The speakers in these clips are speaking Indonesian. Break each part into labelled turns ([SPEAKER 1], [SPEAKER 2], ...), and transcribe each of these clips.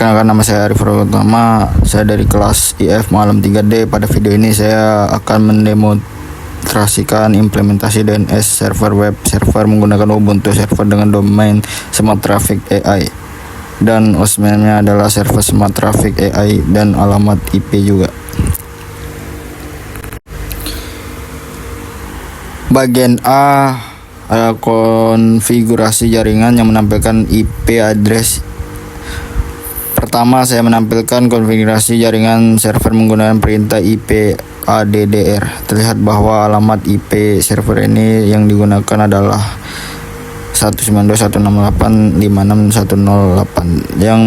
[SPEAKER 1] Perkenalkan, nama saya Arif Utama. Saya dari kelas IF Malam 3D. Pada video ini saya akan mendemonstrasikan implementasi DNS server web server menggunakan Ubuntu server dengan domain Smart Traffic AI. Dan hostname-nya adalah server Smart Traffic AI dan alamat IP juga. Bagian A ada konfigurasi jaringan yang menampilkan IP address. Pertama, saya menampilkan konfigurasi jaringan server menggunakan perintah IP ADDR. Terlihat bahwa alamat IP server ini yang digunakan adalah 192.168.56.108. Yang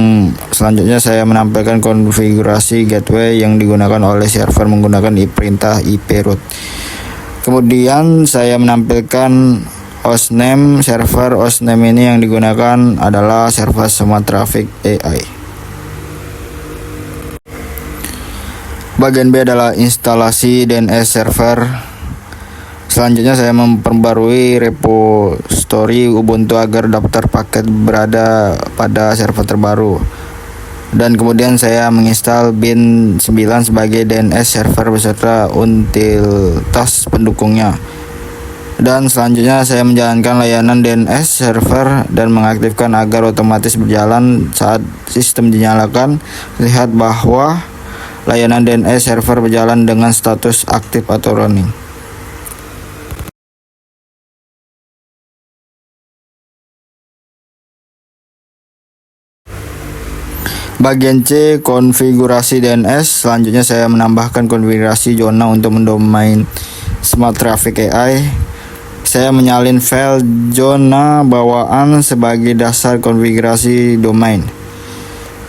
[SPEAKER 1] selanjutnya saya menampilkan konfigurasi gateway yang digunakan oleh server menggunakan perintah IP root. Kemudian saya menampilkan hostname server. Hostname ini yang digunakan adalah server Smart Traffic AI. Bagian B adalah instalasi DNS server. Selanjutnya saya memperbarui repository Ubuntu agar daftar paket berada pada server terbaru. Dan kemudian saya menginstal bin 9 sebagai DNS server beserta utilitas pendukungnya. Dan selanjutnya saya menjalankan layanan DNS server dan mengaktifkan agar otomatis berjalan saat sistem dinyalakan. Lihat bahwa layanan DNS server berjalan dengan status aktif atau running. Bagian C, konfigurasi DNS. Selanjutnya saya menambahkan konfigurasi zona untuk mendomain Smart Traffic AI. Saya menyalin file zona bawaan sebagai dasar konfigurasi domain.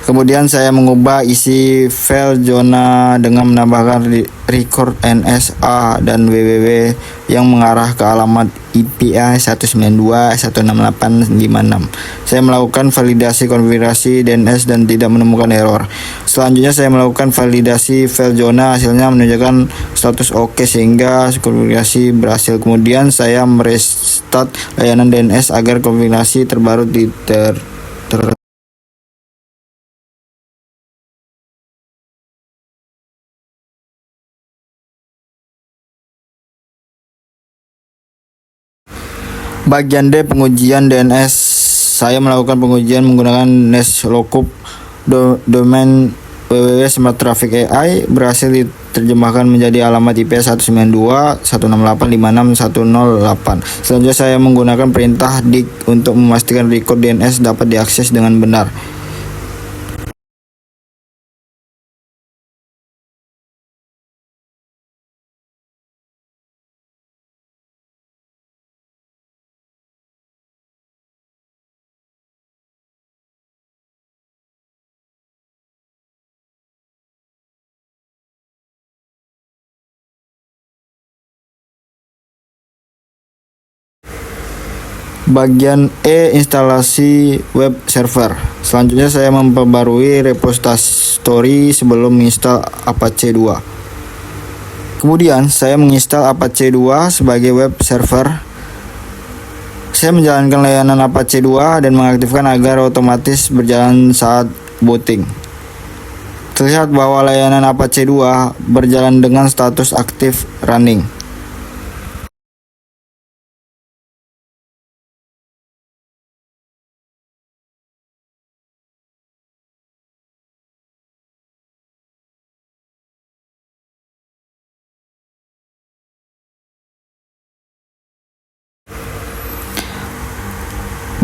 [SPEAKER 1] Kemudian saya mengubah isi file zona dengan menambahkan record NSA dan www yang mengarah ke alamat IPA 192.168.56. Saya melakukan validasi konfigurasi DNS dan tidak menemukan error. Selanjutnya saya melakukan validasi file zona, hasilnya menunjukkan status oke sehingga konfigurasi berhasil. Kemudian saya merestart layanan DNS agar konfigurasi terbaru Bagian D, pengujian DNS. Saya melakukan pengujian menggunakan NES lookup. Domain www Smart Traffic AI berhasil diterjemahkan menjadi alamat IP 192.168.56.108. Selanjutnya saya menggunakan perintah dig untuk memastikan record DNS dapat diakses dengan benar. Bagian E, instalasi web server. Selanjutnya saya memperbarui repository sebelum menginstal Apache 2. Kemudian saya menginstal Apache 2 sebagai web server. Saya menjalankan layanan Apache 2 dan mengaktifkan agar otomatis berjalan saat booting. Terlihat bahwa layanan Apache 2 berjalan dengan status aktif running.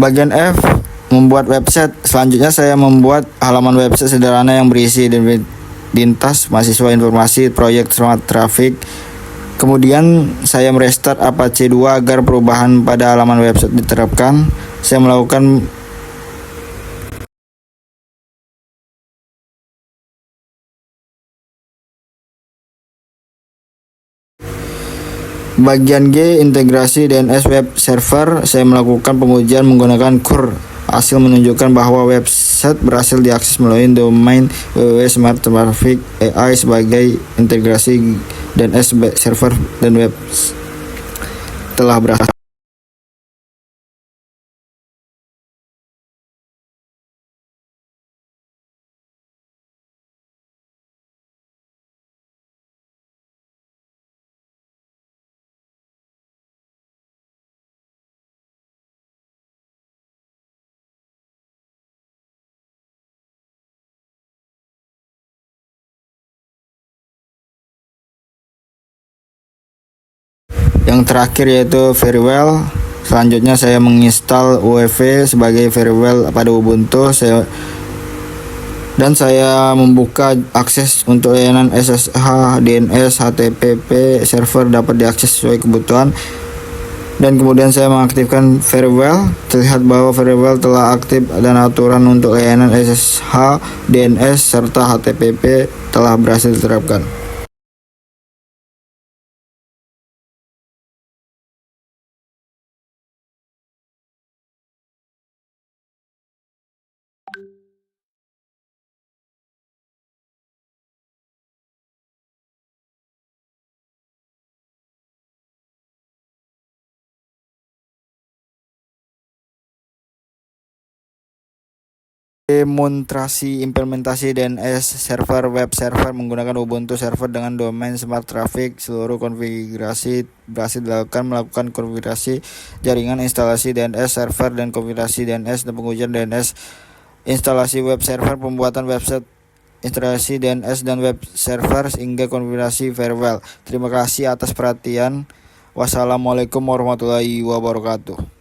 [SPEAKER 1] Bagian F, membuat website. Selanjutnya saya membuat halaman website sederhana yang berisi identitas mahasiswa, informasi proyek Smart Traffic. Kemudian saya merestart Apache 2 agar perubahan pada halaman website diterapkan. Saya melakukan bagian G, integrasi DNS web server. Saya melakukan pengujian menggunakan CUR. Hasil menunjukkan bahwa website berhasil diakses melalui domain www Smart Traffic AI sebagai integrasi DNS server dan web telah berhasil. Yang terakhir yaitu Verywell. Selanjutnya saya menginstal UEFI sebagai Verywell pada Ubuntu. Saya membuka akses untuk layanan SSH, DNS, HTTP server dapat diakses sesuai kebutuhan. Dan kemudian saya mengaktifkan Verywell. Terlihat bahwa Verywell telah aktif dan aturan untuk layanan SSH, DNS, serta HTTP telah berhasil diterapkan. Demonstrasi implementasi DNS server web server menggunakan Ubuntu server dengan domain Smart Traffic. Seluruh konfigurasi berhasil dilakukan. Melakukan konfigurasi jaringan, instalasi DNS server dan konfigurasi DNS dan pengujian DNS, instalasi web server, pembuatan website, instalasi DNS dan web server, hingga konfigurasi Verywell. Terima kasih atas perhatian. Wassalamualaikum warahmatullahi wabarakatuh.